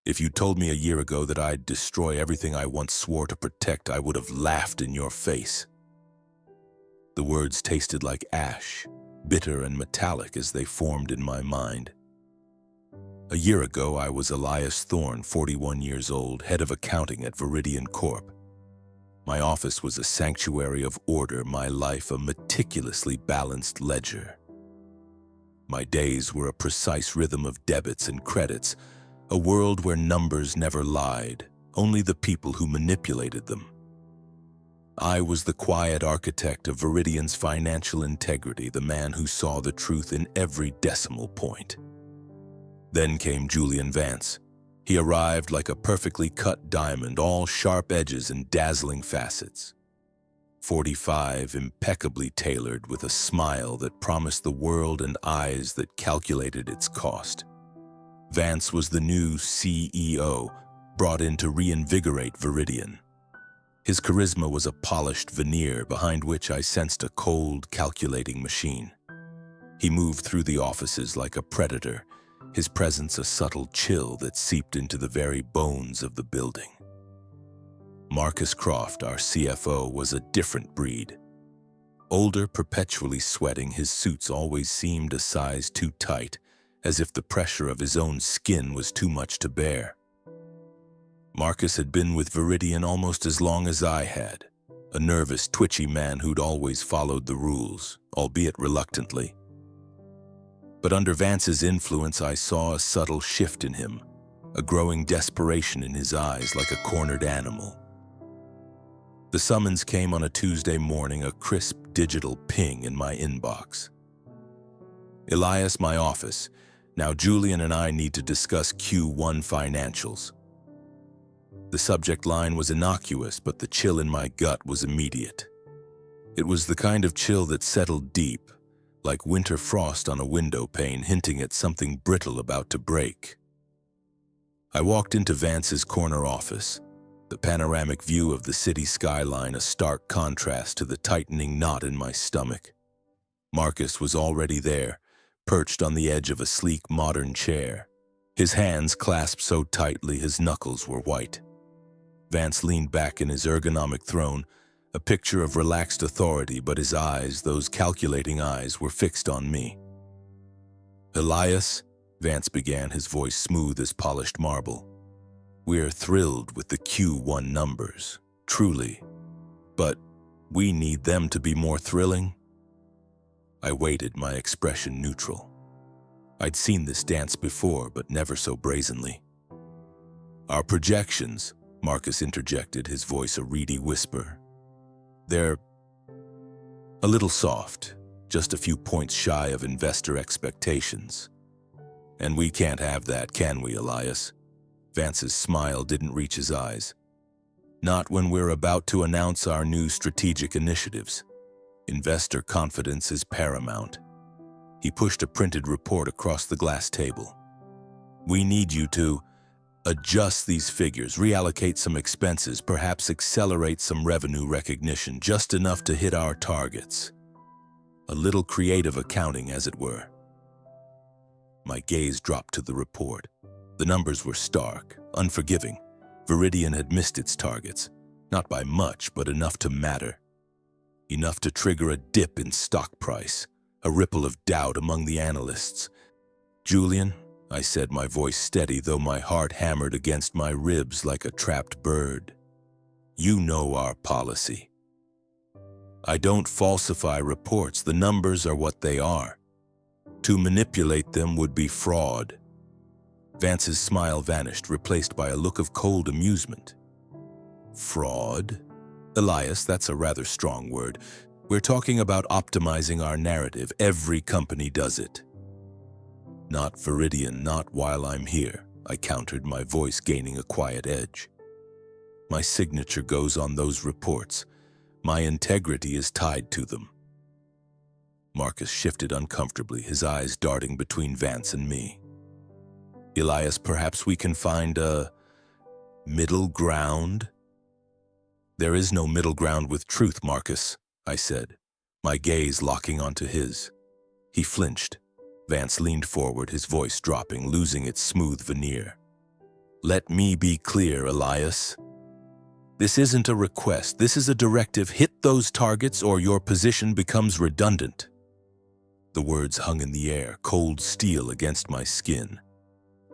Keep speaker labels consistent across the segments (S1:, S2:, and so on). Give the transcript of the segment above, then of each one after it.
S1: If you told me a year ago that I'd destroy everything I once swore to protect, I would have laughed in your face. The words tasted like ash, bitter and metallic as they formed in my mind. A year ago, I was Elias Thorne, 41 years old, head of accounting at Viridian Corp. My office was a sanctuary of order, my life a meticulously balanced ledger. My days were a precise rhythm of debits and credits, a world where numbers never lied, only the people who manipulated them. I was the quiet architect of Viridian's financial integrity, the man who saw the truth in every decimal point. Then came Julian Vance. He arrived like a perfectly cut diamond, all sharp edges and dazzling facets. 45, impeccably tailored, with a smile that promised the world and eyes that calculated its cost. Vance was the new CEO, brought in to reinvigorate Viridian. His charisma was a polished veneer behind which I sensed a cold, calculating machine. He moved through the offices like a predator, his presence a subtle chill that seeped into the very bones of the building. Marcus Croft, our CFO, was a different breed. Older, perpetually sweating, his suits always seemed a size too tight, as if the pressure of his own skin was too much to bear. Marcus had been with Viridian almost as long as I had, a nervous, twitchy man who'd always followed the rules, albeit reluctantly. But under Vance's influence, I saw a subtle shift in him, a growing desperation in his eyes like a cornered animal. The summons came on a Tuesday morning, a crisp digital ping in my inbox. Elias, my office. Now Julian and I need to discuss Q1 financials. The subject line was innocuous, but the chill in my gut was immediate. It was the kind of chill that settled deep, like winter frost on a window pane, hinting at something brittle about to break. I walked into Vance's corner office, the panoramic view of the city skyline a stark contrast to the tightening knot in my stomach. Marcus was already there, perched on the edge of a sleek modern chair. His hands clasped so tightly his knuckles were white. Vance leaned back in his ergonomic throne, a picture of relaxed authority, but his eyes, those calculating eyes, were fixed on me. "Elias," Vance began, his voice smooth as polished marble. "We're thrilled with the Q1 numbers, truly. But we need them to be more thrilling." I waited, my expression neutral. I'd seen this dance before, but never so brazenly. "Our projections," Marcus interjected, his voice a reedy whisper. "They're a little soft, just a few points shy of investor expectations. And we can't have that, can we, Elias?" Vance's smile didn't reach his eyes. "Not when we're about to announce our new strategic initiatives. Investor confidence is paramount." He pushed a printed report across the glass table. "We need you to adjust these figures, reallocate some expenses, perhaps accelerate some revenue recognition, just enough to hit our targets. A little creative accounting, as it were." My gaze dropped to the report. The numbers were stark, unforgiving. Viridian had missed its targets, not by much, but enough to matter. Enough to trigger a dip in stock price, a ripple of doubt among the analysts. "Julian," I said, my voice steady, though my heart hammered against my ribs like a trapped bird. "You know our policy. I don't falsify reports. The numbers are what they are. To manipulate them would be fraud." Vance's smile vanished, replaced by a look of cold amusement. "Fraud? Elias, that's a rather strong word. We're talking about optimizing our narrative. Every company does it." "Not Viridian, not while I'm here," I countered, my voice gaining a quiet edge. "My signature goes on those reports. My integrity is tied to them." Marcus shifted uncomfortably, his eyes darting between Vance and me. "Elias, perhaps we can find a middle ground?" "There is no middle ground with truth, Marcus," I said, my gaze locking onto his. He flinched. Vance leaned forward, his voice dropping, losing its smooth veneer. Let me be clear, Elias. This isn't a request, this is a directive. Hit those targets or your position becomes redundant. The words hung in the air, cold steel against my skin.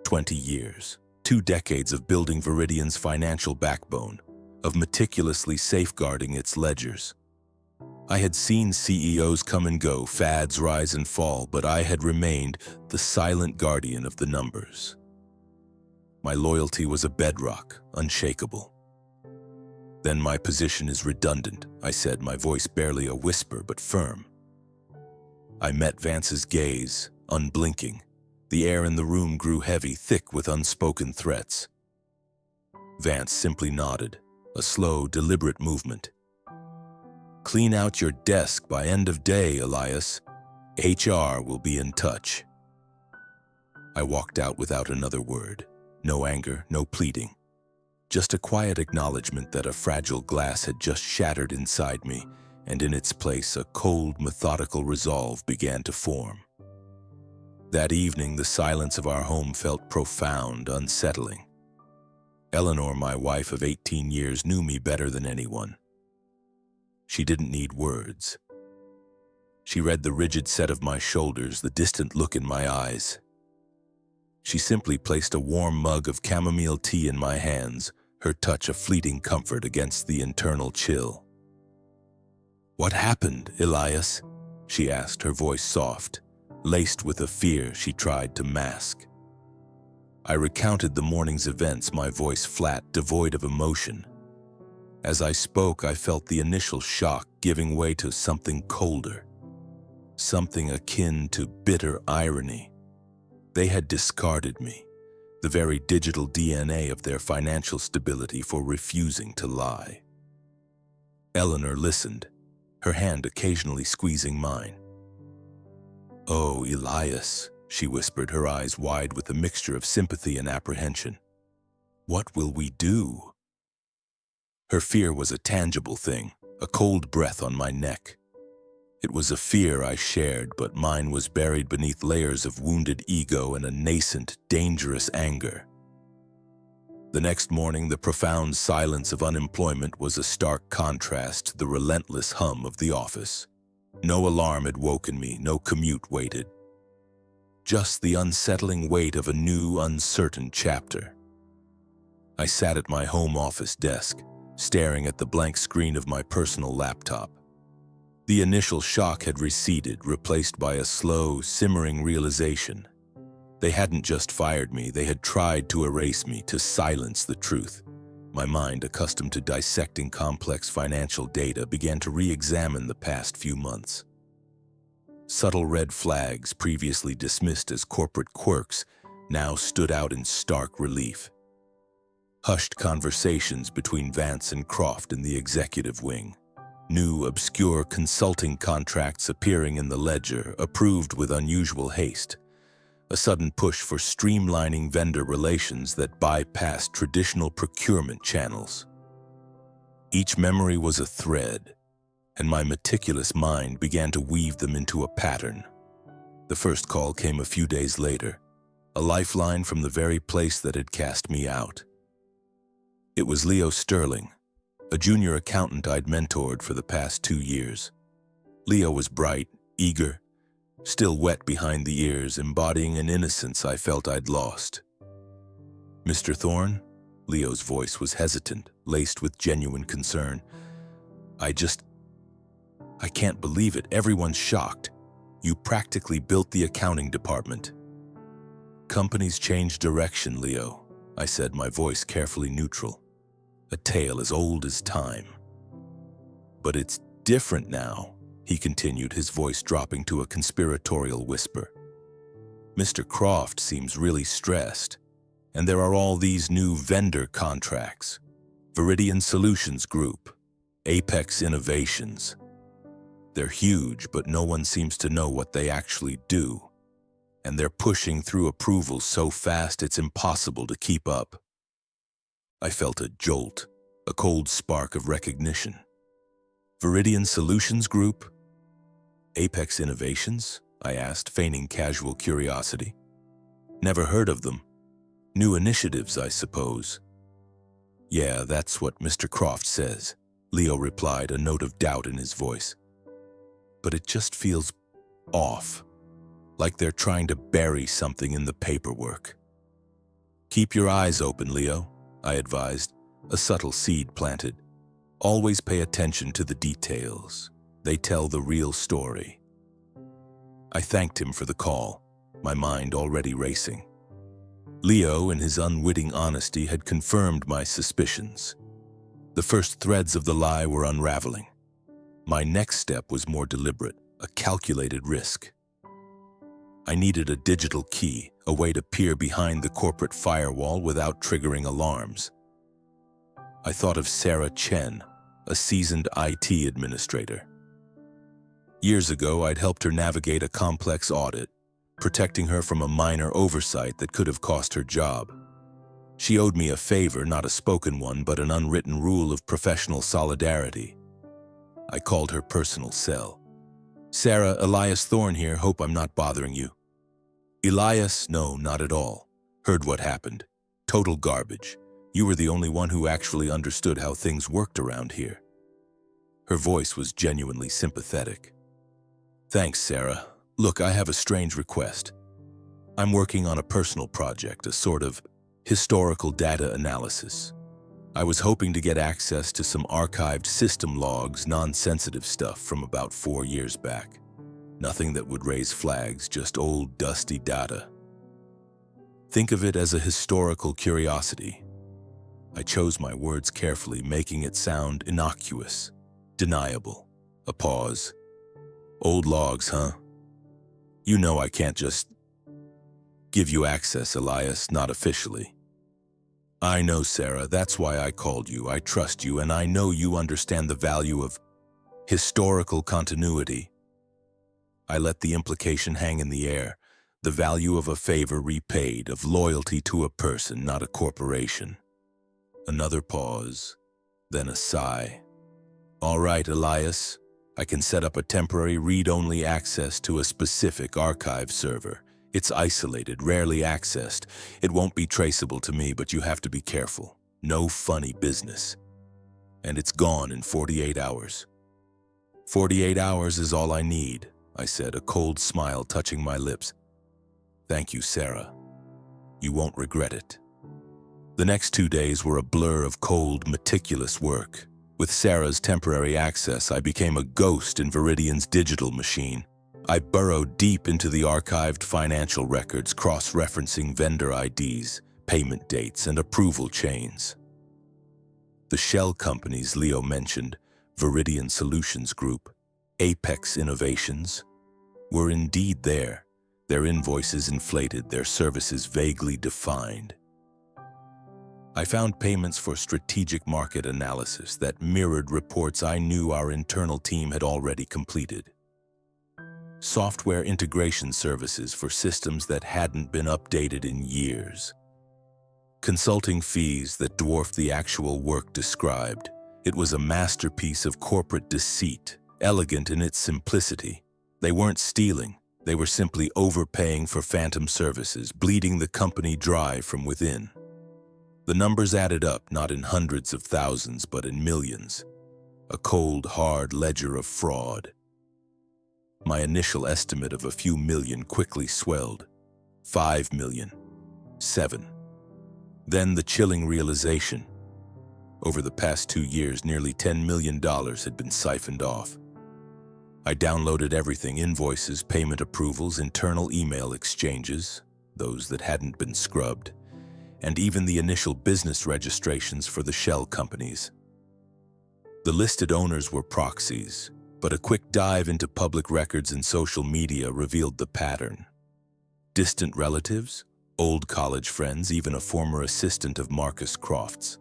S1: 20 years, 2 decades of building Viridian's financial backbone, of meticulously safeguarding its ledgers. I had seen CEOs come and go, fads rise and fall, but I had remained the silent guardian of the numbers. My loyalty was a bedrock, unshakable. Then my position is redundant, I said, my voice barely a whisper but firm. I met Vance's gaze, unblinking. The air in the room grew heavy, thick with unspoken threats. Vance simply nodded, a slow, deliberate movement. Clean out your desk by end of day, Elias. HR will be in touch. I walked out without another word. No anger, no pleading. Just a quiet acknowledgement that a fragile glass had just shattered inside me, and in its place a cold, methodical resolve began to form. That evening, the silence of our home felt profound, unsettling. Eleanor, my wife of 18 years, knew me better than anyone. She didn't need words. She read the rigid set of my shoulders, the distant look in my eyes. She simply placed a warm mug of chamomile tea in my hands, her touch a fleeting comfort against the internal chill. "What happened, Elias?" she asked, her voice soft, laced with a fear she tried to mask. I recounted the morning's events, my voice flat, devoid of emotion. As I spoke, I felt the initial shock giving way to something colder, something akin to bitter irony. They had discarded me, the very digital DNA of their financial stability, for refusing to lie. Eleanor listened, her hand occasionally squeezing mine. "Oh, Elias," she whispered, her eyes wide with a mixture of sympathy and apprehension. "What will we do?" Her fear was a tangible thing, a cold breath on my neck. It was a fear I shared, but mine was buried beneath layers of wounded ego and a nascent, dangerous anger. The next morning, the profound silence of unemployment was a stark contrast to the relentless hum of the office. No alarm had woken me, no commute waited. Just the unsettling weight of a new, uncertain chapter. I sat at my home office desk, staring at the blank screen of my personal laptop. The initial shock had receded, replaced by a slow, simmering realization. They hadn't just fired me, they had tried to erase me, to silence the truth. My mind, accustomed to dissecting complex financial data, began to re-examine the past few months. Subtle red flags, previously dismissed as corporate quirks, now stood out in stark relief. Hushed conversations between Vance and Croft in the executive wing. New, obscure consulting contracts appearing in the ledger, approved with unusual haste. A sudden push for streamlining vendor relations that bypassed traditional procurement channels. Each memory was a thread, and my meticulous mind began to weave them into a pattern. The first call came a few days later, a lifeline from the very place that had cast me out. It was Leo Sterling, a junior accountant I'd mentored for the past 2 years. Leo was bright, eager, still wet behind the ears, embodying an innocence I felt I'd lost. "Mr. Thorne?" Leo's voice was hesitant, laced with genuine concern. I can't believe it. Everyone's shocked. You practically built the accounting department." "Companies change direction, Leo," I said, my voice carefully neutral. "A tale as old as time." "But it's different now," he continued, his voice dropping to a conspiratorial whisper. "Mr. Croft seems really stressed, and there are all these new vendor contracts. Viridian Solutions Group, Apex Innovations. They're huge, but no one seems to know what they actually do. And they're pushing through approvals so fast it's impossible to keep up." I felt a jolt, a cold spark of recognition. "Viridian Solutions Group? Apex Innovations?" I asked, feigning casual curiosity. "Never heard of them." New initiatives, I suppose. Yeah, that's what Mr. Croft says, Leo replied, a note of doubt in his voice. But it just feels off, like they're trying to bury something in the paperwork. Keep your eyes open, Leo, I advised, a subtle seed planted. Always pay attention to the details. They tell the real story. I thanked him for the call, my mind already racing. Leo, in his unwitting honesty, had confirmed my suspicions. The first threads of the lie were unraveling. My next step was more deliberate, a calculated risk. I needed a digital key, a way to peer behind the corporate firewall without triggering alarms. I thought of Sarah Chen, a seasoned IT administrator. Years ago, I'd helped her navigate a complex audit, protecting her from a minor oversight that could have cost her job. She owed me a favor, not a spoken one, but an unwritten rule of professional solidarity. I called her personal cell. Sarah, Elias Thorne here, hope I'm not bothering you. Elias, no, not at all. Heard what happened. Total garbage. You were the only one who actually understood how things worked around here. Her voice was genuinely sympathetic. Thanks, Sarah. Look, I have a strange request. I'm working on a personal project, a sort of historical data analysis. I was hoping to get access to some archived system logs, non-sensitive stuff from about 4 years back. Nothing that would raise flags, just old, dusty data. Think of it as a historical curiosity. I chose my words carefully, making it sound innocuous, deniable. A pause. Old logs, huh? You know I can't just give you access, Elias, not officially. I know, Sarah, that's why I called you. I trust you, and I know you understand the value of historical continuity. I let the implication hang in the air, the value of a favor repaid, of loyalty to a person, not a corporation. Another pause, then a sigh. All right, Elias, I can set up a temporary read-only access to a specific archive server. It's isolated, rarely accessed. It won't be traceable to me, but you have to be careful. No funny business. And it's gone in 48 hours. 48 hours is all I need, I said, a cold smile touching my lips. Thank you, Sarah. You won't regret it. The next 2 days were a blur of cold, meticulous work. With Sarah's temporary access, I became a ghost in Viridian's digital machine. I burrowed deep into the archived financial records, cross-referencing vendor IDs, payment dates, and approval chains. The shell companies Leo mentioned, Viridian Solutions Group, Apex Innovations, were indeed there, their invoices inflated, their services vaguely defined. I found payments for strategic market analysis that mirrored reports I knew our internal team had already completed. Software integration services for systems that hadn't been updated in years. Consulting fees that dwarfed the actual work described. It was a masterpiece of corporate deceit, elegant in its simplicity. They weren't stealing, they were simply overpaying for phantom services, bleeding the company dry from within. The numbers added up, not in hundreds of thousands, but in millions. A cold, hard ledger of fraud. My initial estimate of a few million quickly swelled. 5 million. 7. Then the chilling realization. Over the past 2 years, nearly $10 million had been siphoned off. I downloaded everything: invoices, payment approvals, internal email exchanges, those that hadn't been scrubbed, and even the initial business registrations for the shell companies. The listed owners were proxies, but a quick dive into public records and social media revealed the pattern. Distant relatives, old college friends, even a former assistant of Marcus Croft's.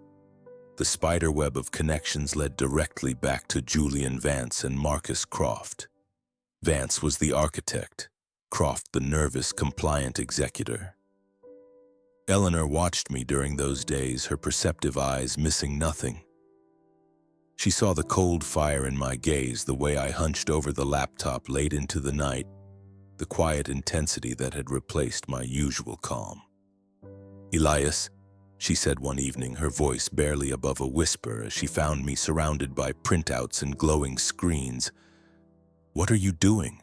S1: The spiderweb of connections led directly back to Julian Vance and Marcus Croft. Vance was the architect, Croft the nervous, compliant executor. Eleanor watched me during those days, her perceptive eyes missing nothing. She saw the cold fire in my gaze, the way I hunched over the laptop late into the night, the quiet intensity that had replaced my usual calm. Elias, she said one evening, her voice barely above a whisper as she found me surrounded by printouts and glowing screens. What are you doing?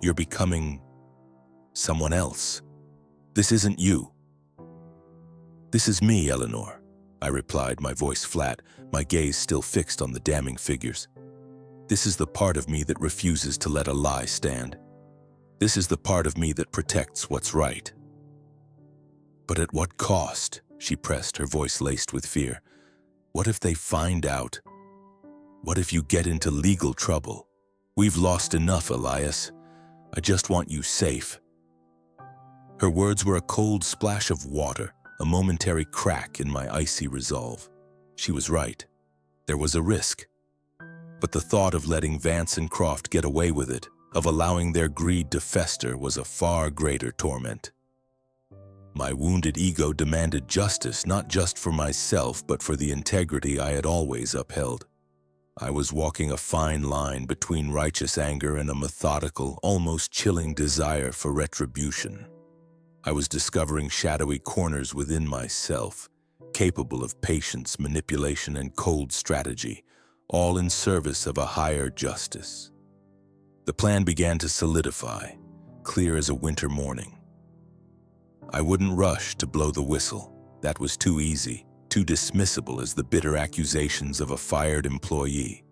S1: You're becoming someone else. This isn't you. This is me, Eleanor, I replied, my voice flat, my gaze still fixed on the damning figures. This is the part of me that refuses to let a lie stand. This is the part of me that protects what's right. But at what cost? She pressed, her voice laced with fear. What if they find out? What if you get into legal trouble? We've lost enough, Elias. I just want you safe. Her words were a cold splash of water, a momentary crack in my icy resolve. She was right. There was a risk. But the thought of letting Vance and Croft get away with it, of allowing their greed to fester, was a far greater torment. My wounded ego demanded justice, not just for myself, but for the integrity I had always upheld. I was walking a fine line between righteous anger and a methodical, almost chilling desire for retribution. I was discovering shadowy corners within myself, capable of patience, manipulation, and cold strategy, all in service of a higher justice. The plan began to solidify, clear as a winter morning. I wouldn't rush to blow the whistle. That was too easy, too dismissible as the bitter accusations of a fired employee.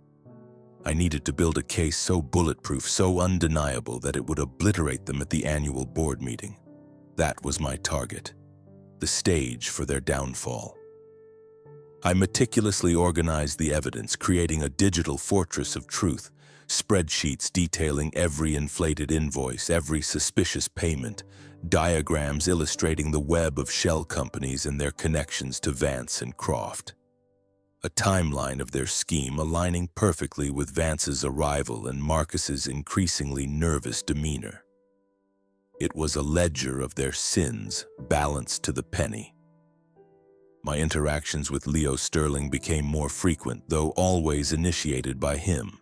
S1: I needed to build a case so bulletproof, so undeniable that it would obliterate them at the annual board meeting. That was my target, the stage for their downfall. I meticulously organized the evidence, creating a digital fortress of truth, spreadsheets detailing every inflated invoice, every suspicious payment, diagrams illustrating the web of shell companies and their connections to Vance and Croft. A timeline of their scheme aligning perfectly with Vance's arrival and Marcus's increasingly nervous demeanor. It was a ledger of their sins, balanced to the penny. My interactions with Leo Sterling became more frequent, though always initiated by him.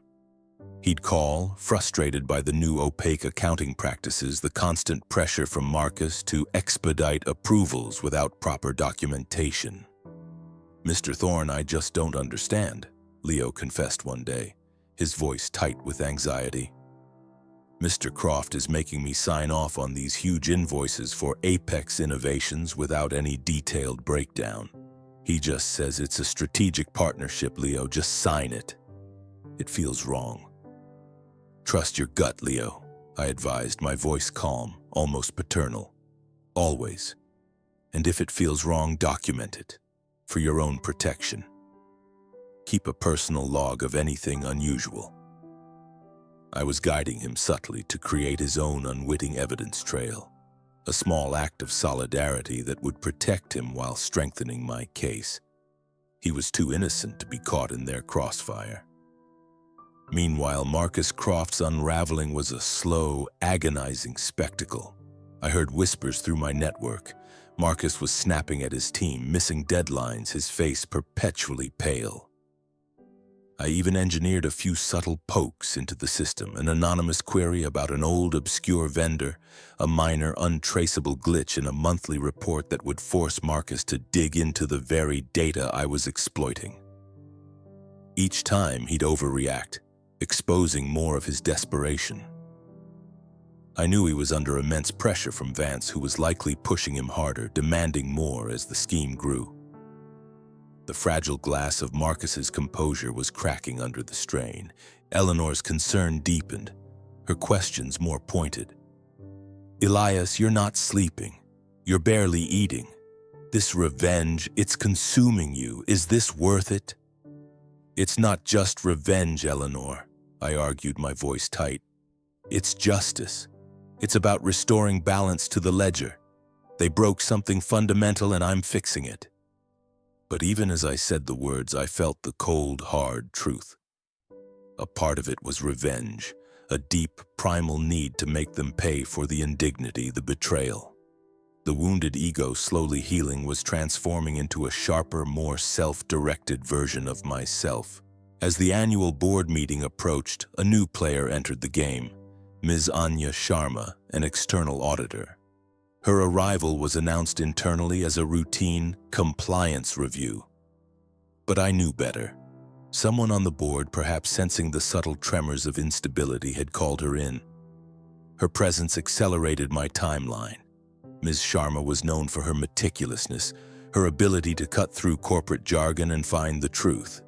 S1: He'd call, frustrated by the new opaque accounting practices, the constant pressure from Marcus to expedite approvals without proper documentation. "Mr. Thorne, I just don't understand," Leo confessed one day, his voice tight with anxiety. "Mr. Croft is making me sign off on these huge invoices for Apex innovations without any detailed breakdown. He just says it's a strategic partnership, Leo, just sign it. It feels wrong." "Trust your gut, Leo," I advised, my voice calm, almost paternal. "Always. And if it feels wrong, document it, for your own protection. Keep a personal log of anything unusual." I was guiding him subtly to create his own unwitting evidence trail, a small act of solidarity that would protect him while strengthening my case. He was too innocent to be caught in their crossfire. Meanwhile, Marcus Croft's unraveling was a slow, agonizing spectacle. I heard whispers through my network. Marcus was snapping at his team, missing deadlines, his face perpetually pale. I even engineered a few subtle pokes into the system, an anonymous query about an old, obscure vendor, a minor, untraceable glitch in a monthly report that would force Marcus to dig into the very data I was exploiting. Each time, he'd overreact, exposing more of his desperation. I knew he was under immense pressure from Vance, who was likely pushing him harder, demanding more as the scheme grew. The fragile glass of Marcus's composure was cracking under the strain. Eleanor's concern deepened, her questions more pointed. "Elias, you're not sleeping. You're barely eating. This revenge, it's consuming you. Is this worth it?" "It's not just revenge, Eleanor," I argued, my voice tight. "It's justice. It's about restoring balance to the ledger. They broke something fundamental and I'm fixing it." But even as I said the words, I felt the cold, hard truth. A part of it was revenge, a deep, primal need to make them pay for the indignity, the betrayal. The wounded ego, slowly healing, was transforming into a sharper, more self-directed version of myself. As the annual board meeting approached, a new player entered the game, Ms. Anya Sharma, an external auditor. Her arrival was announced internally as a routine compliance review. But I knew better. Someone on the board, perhaps sensing the subtle tremors of instability, had called her in. Her presence accelerated my timeline. Ms. Sharma was known for her meticulousness, her ability to cut through corporate jargon and find the truth.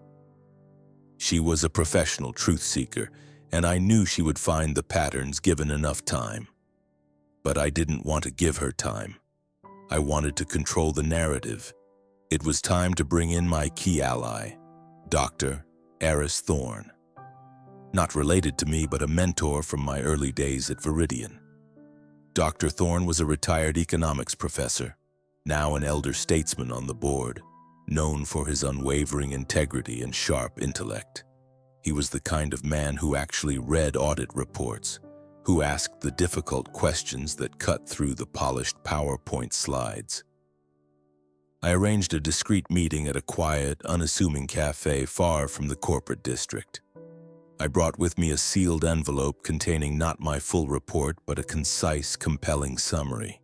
S1: She was a professional truth seeker, and I knew she would find the patterns given enough time. But I didn't want to give her time. I wanted to control the narrative. It was time to bring in my key ally, Dr. Eris Thorne. Not related to me, but a mentor from my early days at Viridian. Dr. Thorne was a retired economics professor, now an elder statesman on the board, known for his unwavering integrity and sharp intellect. He was the kind of man who actually read audit reports, who asked the difficult questions that cut through the polished PowerPoint slides. I arranged a discreet meeting at a quiet, unassuming cafe far from the corporate district. I brought with me a sealed envelope containing not my full report, but a concise, compelling summary.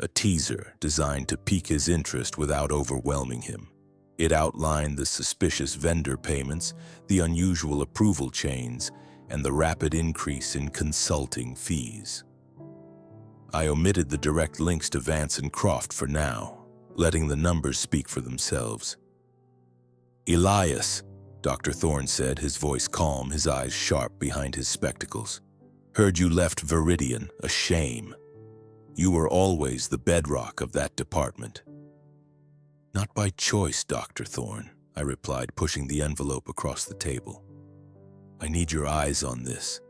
S1: A teaser designed to pique his interest without overwhelming him. It outlined the suspicious vendor payments, the unusual approval chains, and the rapid increase in consulting fees. I omitted the direct links to Vance and Croft for now, letting the numbers speak for themselves. "Elias," Dr. Thorne said, his voice calm, his eyes sharp behind his spectacles. "Heard you left Viridian. A shame. You were always the bedrock of that department." "Not by choice, Dr. Thorne," I replied, pushing the envelope across the table. "I need your eyes on this.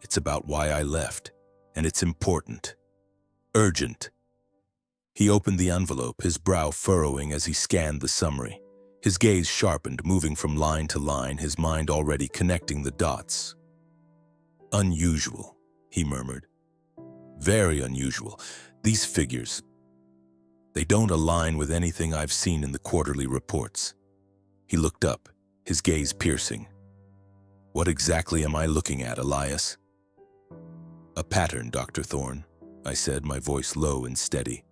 S1: It's about why I left, and it's important. Urgent." He opened the envelope, his brow furrowing as he scanned the summary. His gaze sharpened, moving from line to line, his mind already connecting the dots. "Unusual," he murmured. "Very unusual. These figures, they don't align with anything I've seen in the quarterly reports." He looked up, his gaze piercing. "What exactly am I looking at, Elias?" "A pattern, Dr. Thorne," I said, my voice low and steady.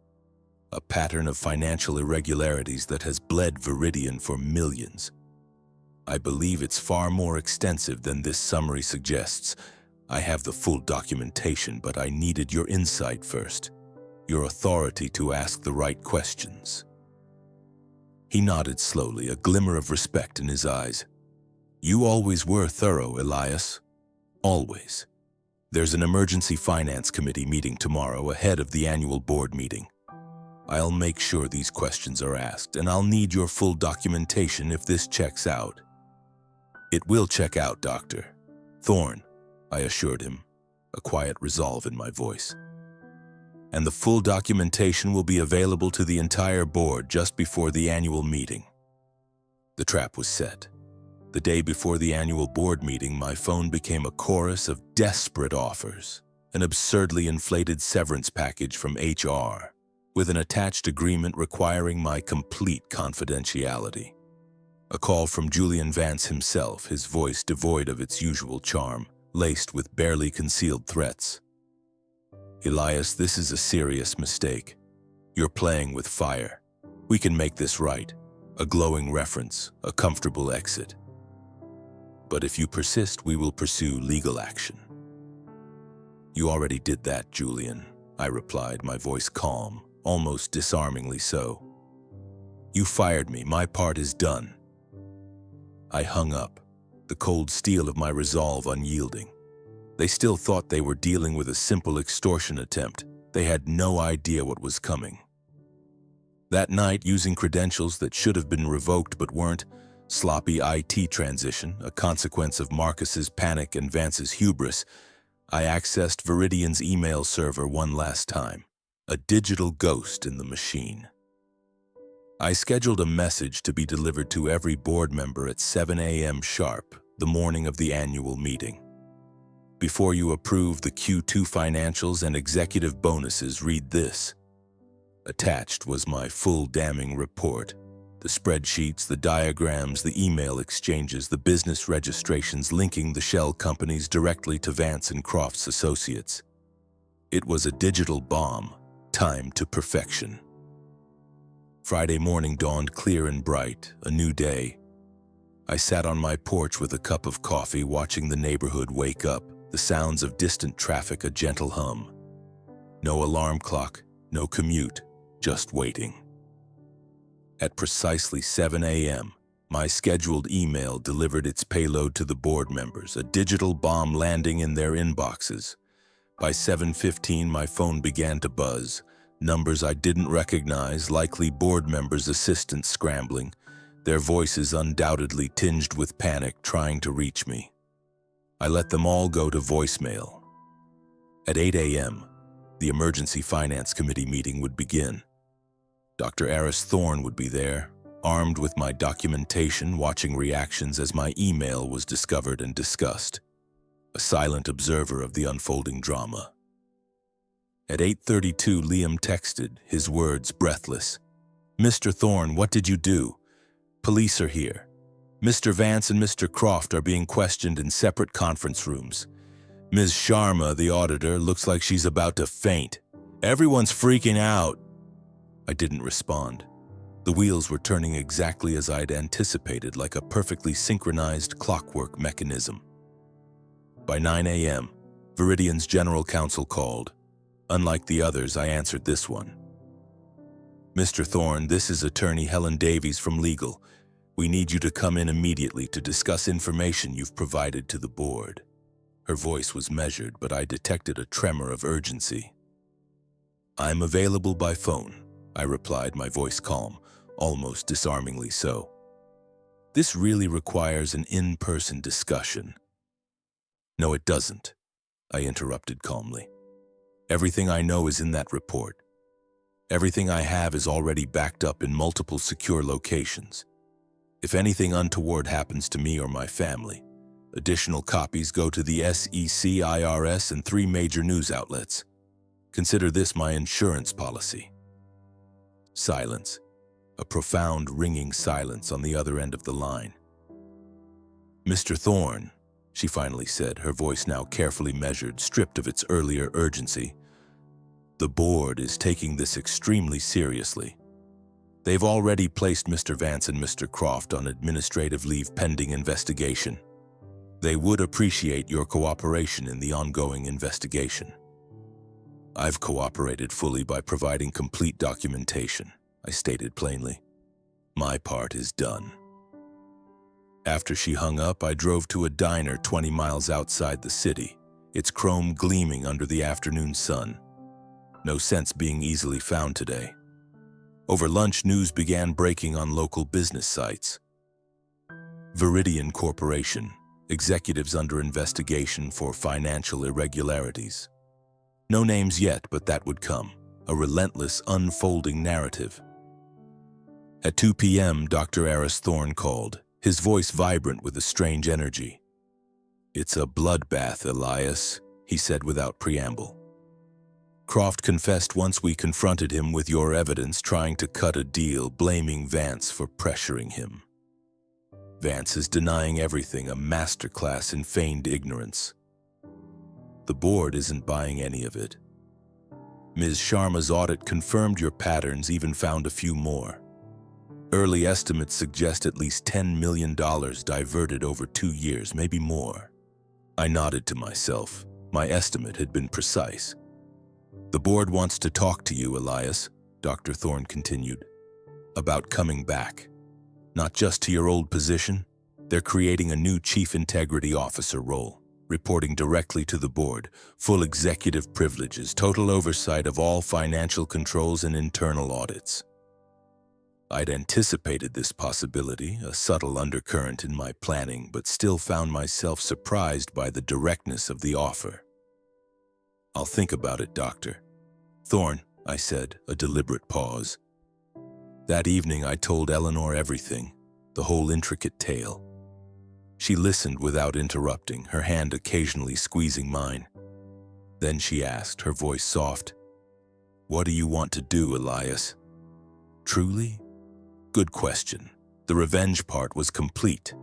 S1: "A pattern of financial irregularities that has bled Viridian for millions. I believe it's far more extensive than this summary suggests. I have the full documentation, but I needed your insight first, your authority to ask the right questions." He nodded slowly, a glimmer of respect in his eyes. "You always were thorough, Elias. Always. There's an emergency finance committee meeting tomorrow ahead of the annual board meeting. I'll make sure these questions are asked, and I'll need your full documentation if this checks out." "It will check out, Dr. Thorne," I assured him, a quiet resolve in my voice. "And the full documentation will be available to the entire board just before the annual meeting." The trap was set. The day before the annual board meeting, my phone became a chorus of desperate offers, an absurdly inflated severance package from HR, with an attached agreement requiring my complete confidentiality. A call from Julian Vance himself, his voice devoid of its usual charm, laced with barely concealed threats. "Elias, this is a serious mistake. You're playing with fire. We can make this right. A glowing reference, a comfortable exit. But if you persist, we will pursue legal action." "You already did that, Julian," I replied, my voice calm, almost disarmingly so. "You fired me. My part is done." I hung up, the cold steel of my resolve unyielding. They still thought they were dealing with a simple extortion attempt. They had no idea what was coming. That night, using credentials that should have been revoked but weren't, sloppy IT transition, a consequence of Marcus's panic and Vance's hubris, I accessed Viridian's email server one last time, a digital ghost in the machine. I scheduled a message to be delivered to every board member at 7 a.m. sharp, the morning of the annual meeting. "Before you approve the Q2 financials and executive bonuses, read this." Attached was my full damning report. The spreadsheets, the diagrams, the email exchanges, the business registrations linking the shell companies directly to Vance and Croft's associates. It was a digital bomb, timed to perfection. Friday morning dawned clear and bright, a new day. I sat on my porch with a cup of coffee, watching the neighborhood wake up, the sounds of distant traffic a gentle hum. No alarm clock, no commute, just waiting. At precisely 7 a.m., my scheduled email delivered its payload to the board members, a digital bomb landing in their inboxes. By 7:15, my phone began to buzz. Numbers I didn't recognize, likely board members' assistants scrambling, their voices undoubtedly tinged with panic, trying to reach me. I let them all go to voicemail. At 8 a.m., the Emergency Finance Committee meeting would begin. Dr. Aris Thorne would be there, armed with my documentation, watching reactions as my email was discovered and discussed, a silent observer of the unfolding drama. At 8:32, Liam texted, his words breathless. "Mr. Thorne, what did you do? Police are here. Mr. Vance and Mr. Croft are being questioned in separate conference rooms. Ms. Sharma, the auditor, looks like she's about to faint. Everyone's freaking out." I didn't respond. The wheels were turning exactly as I'd anticipated, like a perfectly synchronized clockwork mechanism. By 9 a.m., Viridian's general counsel called. Unlike the others, I answered this one. "Mr. Thorne, this is attorney Helen Davies from legal. We need you to come in immediately to discuss information you've provided to the board." Her voice was measured, but I detected a tremor of urgency. "I'm available by phone," I replied, my voice calm, almost disarmingly so. "This really requires an in-person discussion." "No, it doesn't," I interrupted calmly. "Everything I know is in that report. Everything I have is already backed up in multiple secure locations. If anything untoward happens to me or my family, additional copies go to the SEC, IRS, and 3 major news outlets. Consider this my insurance policy." Silence. A profound, ringing silence on the other end of the line. "Mr. Thorne," she finally said, her voice now carefully measured, stripped of its earlier urgency, "the board is taking this extremely seriously. They've already placed Mr. Vance and Mr. Croft on administrative leave pending investigation. They would appreciate your cooperation in the ongoing investigation." "I've cooperated fully by providing complete documentation," I stated plainly. "My part is done." After she hung up, I drove to a diner 20 miles outside the city, its chrome gleaming under the afternoon sun. No sense being easily found today. Over lunch, news began breaking on local business sites. Viridian Corporation, executives under investigation for financial irregularities. No names yet, but that would come. A relentless, unfolding narrative. At 2 p.m., Dr. Aris Thorne called, his voice vibrant with a strange energy. "It's a bloodbath, Elias," he said without preamble. "Croft confessed once we confronted him with your evidence, trying to cut a deal, blaming Vance for pressuring him. Vance is denying everything, a masterclass in feigned ignorance. The board isn't buying any of it. Ms. Sharma's audit confirmed your patterns, even found a few more. Early estimates suggest at least $10 million diverted over 2 years, maybe more." I nodded to myself. My estimate had been precise. "The board wants to talk to you, Elias," Dr. Thorne continued, "about coming back. Not just to your old position. They're creating a new Chief Integrity Officer role, reporting directly to the board, full executive privileges, total oversight of all financial controls and internal audits." I'd anticipated this possibility, a subtle undercurrent in my planning, but still found myself surprised by the directness of the offer. "I'll think about it, Doctor. Thorne," I said, a deliberate pause. That evening I told Eleanor everything, the whole intricate tale. She listened without interrupting, her hand occasionally squeezing mine. Then she asked, her voice soft, "What do you want to do, Elias?" "Truly? Good question. The revenge part was complete.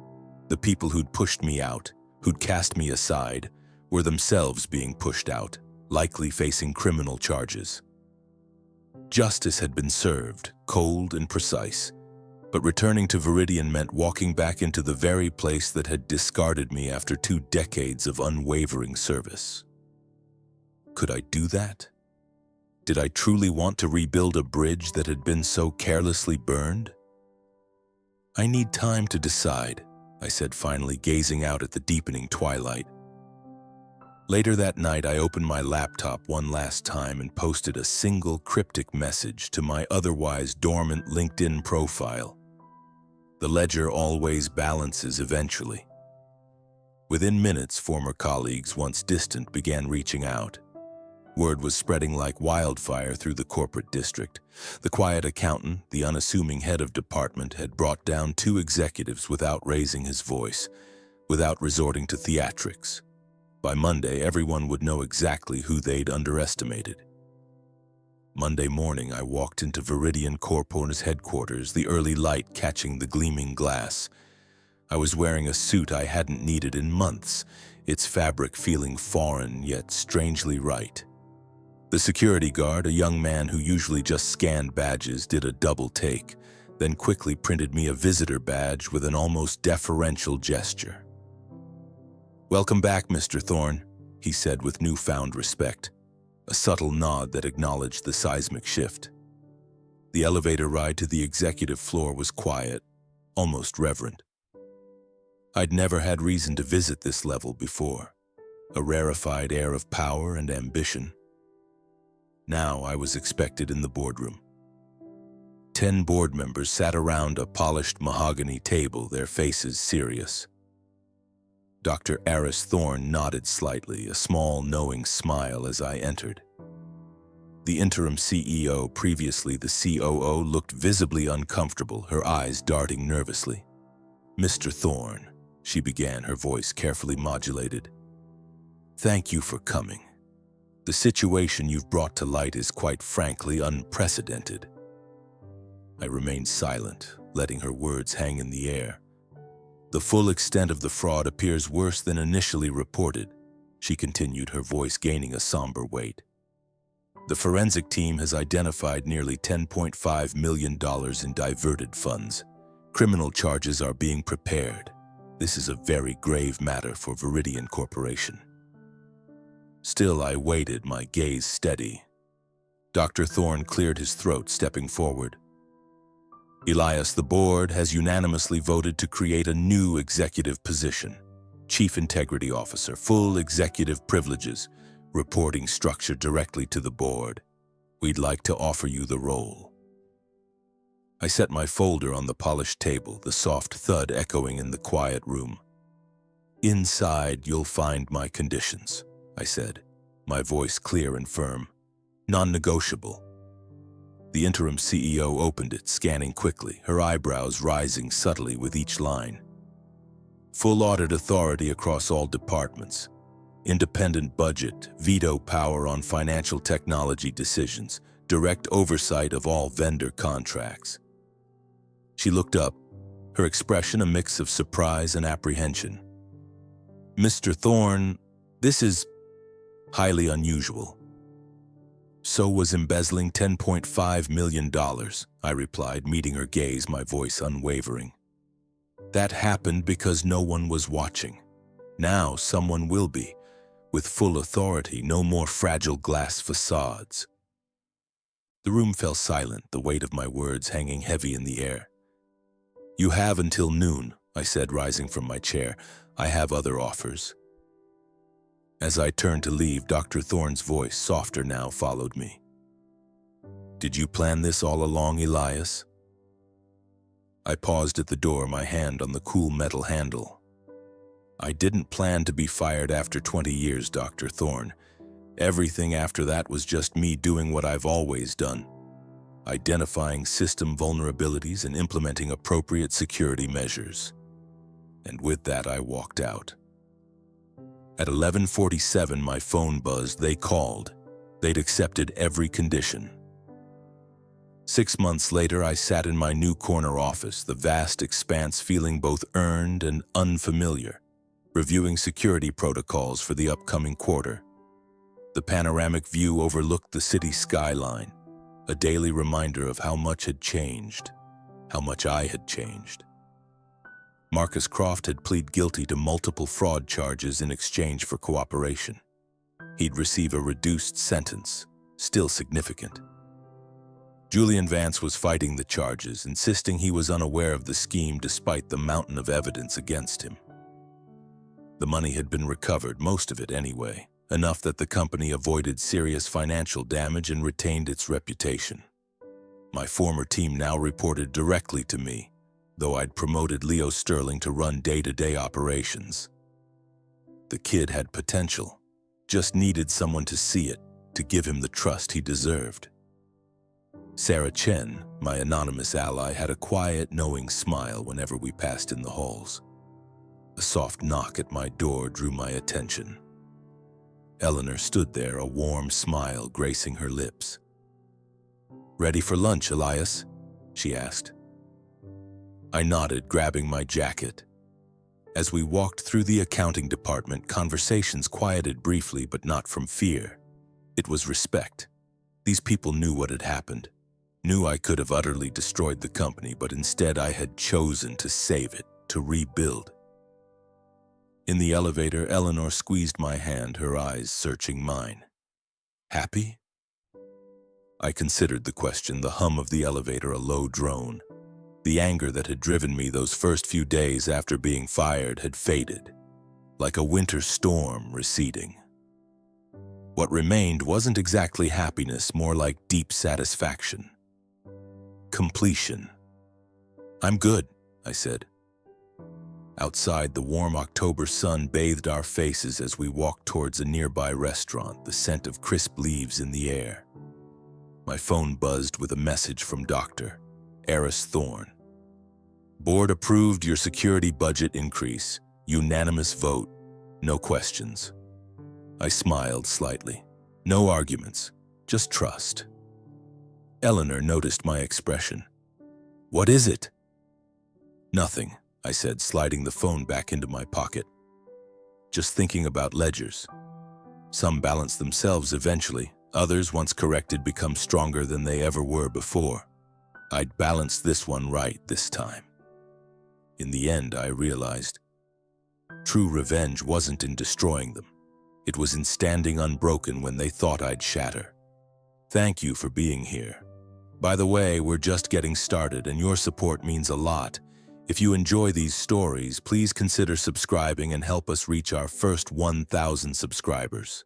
S1: The people who'd pushed me out, who'd cast me aside, were themselves being pushed out, likely facing criminal charges. Justice had been served, cold and precise, but returning to Viridian meant walking back into the very place that had discarded me after 2 decades of unwavering service. Could I do that? Did I truly want to rebuild a bridge that had been so carelessly burned? "I need time to decide," I said finally, gazing out at the deepening twilight. Later that night, I opened my laptop one last time and posted a single cryptic message to my otherwise dormant LinkedIn profile. The ledger always balances eventually. Within minutes, former colleagues, once distant, began reaching out. Word was spreading like wildfire through the corporate district. The quiet accountant, the unassuming head of department, had brought down 2 executives without raising his voice, without resorting to theatrics. By Monday, everyone would know exactly who they'd underestimated. Monday morning, I walked into Viridian Corporation's headquarters, the early light catching the gleaming glass. I was wearing a suit I hadn't needed in months, its fabric feeling foreign yet strangely right. The security guard, a young man who usually just scanned badges, did a double take, then quickly printed me a visitor badge with an almost deferential gesture. "Welcome back, Mr. Thorne," he said with newfound respect, a subtle nod that acknowledged the seismic shift. The elevator ride to the executive floor was quiet, almost reverent. I'd never had reason to visit this level before, a rarefied air of power and ambition. Now I was expected in the boardroom. 10 board members sat around a polished mahogany table, their faces serious. Dr. Aris Thorne nodded slightly, a small, knowing smile as I entered. The interim CEO, previously the COO, looked visibly uncomfortable, her eyes darting nervously. "Mr. Thorne," she began, her voice carefully modulated, "thank you for coming. The situation you've brought to light is quite frankly unprecedented." I remained silent, letting her words hang in the air. "The full extent of the fraud appears worse than initially reported," she continued, her voice gaining a somber weight. "The forensic team has identified nearly $10.5 million in diverted funds. Criminal charges are being prepared. This is a very grave matter for Viridian Corporation." Still, I waited, my gaze steady. Dr. Thorne cleared his throat, stepping forward. "Elias, the board has unanimously voted to create a new executive position. Chief Integrity Officer, full executive privileges, reporting structure directly to the board. We'd like to offer you the role." I set my folder on the polished table, the soft thud echoing in the quiet room. "Inside, you'll find my conditions," I said, my voice clear and firm. "Non-negotiable." The interim CEO opened it, scanning quickly, her eyebrows rising subtly with each line. "Full audit authority across all departments. Independent budget, veto power on financial technology decisions, direct oversight of all vendor contracts." She looked up, her expression a mix of surprise and apprehension. "Mr. Thorne, this is highly unusual." "So was embezzling $10.5 million, I replied, meeting her gaze, my voice unwavering. "That happened because no one was watching. Now someone will be, with full authority, no more fragile glass facades." The room fell silent, the weight of my words hanging heavy in the air. "You have until noon," I said, rising from my chair. "I have other offers." As I turned to leave, Dr. Thorne's voice, softer now, followed me. "Did you plan this all along, Elias?" I paused at the door, my hand on the cool metal handle. "I didn't plan to be fired after 20 years, Dr. Thorne. Everything after that was just me doing what I've always done, identifying system vulnerabilities and implementing appropriate security measures." And with that, I walked out. At 11:47, my phone buzzed. They called. They'd accepted every condition. 6 months later, I sat in my new corner office, the vast expanse feeling both earned and unfamiliar, reviewing security protocols for the upcoming quarter. The panoramic view overlooked the city skyline, a daily reminder of how much had changed, how much I had changed. Marcus Croft had pleaded guilty to multiple fraud charges in exchange for cooperation. He'd receive a reduced sentence, still significant. Julian Vance was fighting the charges, insisting he was unaware of the scheme despite the mountain of evidence against him. The money had been recovered, most of it anyway, enough that the company avoided serious financial damage and retained its reputation. My former team now reported directly to me, though I'd promoted Leo Sterling to run day-to-day operations. The kid had potential, just needed someone to see it, to give him the trust he deserved. Sarah Chen, my anonymous ally, had a quiet, knowing smile whenever we passed in the halls. A soft knock at my door drew my attention. Eleanor stood there, a warm smile gracing her lips. "Ready for lunch, Elias?" she asked. I nodded, grabbing my jacket. As we walked through the accounting department, conversations quieted briefly, but not from fear. It was respect. These people knew what had happened, knew I could have utterly destroyed the company, but instead I had chosen to save it, to rebuild. In the elevator, Eleanor squeezed my hand, her eyes searching mine. "Happy?" I considered the question, the hum of the elevator a low drone. The anger that had driven me those first few days after being fired had faded, like a winter storm receding. What remained wasn't exactly happiness, more like deep satisfaction. Completion. "I'm good," I said. Outside, the warm October sun bathed our faces as we walked towards a nearby restaurant, the scent of crisp leaves in the air. My phone buzzed with a message from Dr. Eris Thorne. "Board approved your security budget increase. Unanimous vote. No questions." I smiled slightly. No arguments, just trust. Eleanor noticed my expression. "What is it?" "Nothing," I said, sliding the phone back into my pocket. "Just thinking about ledgers. Some balance themselves eventually. Others, once corrected, become stronger than they ever were before. I'd balanced this one right this time." In the end, I realized true revenge wasn't in destroying them. It was in standing unbroken when they thought I'd shatter. Thank you for being here. By the way, we're just getting started, and your support means a lot. If you enjoy these stories, please consider subscribing and help us reach our first 1,000 subscribers.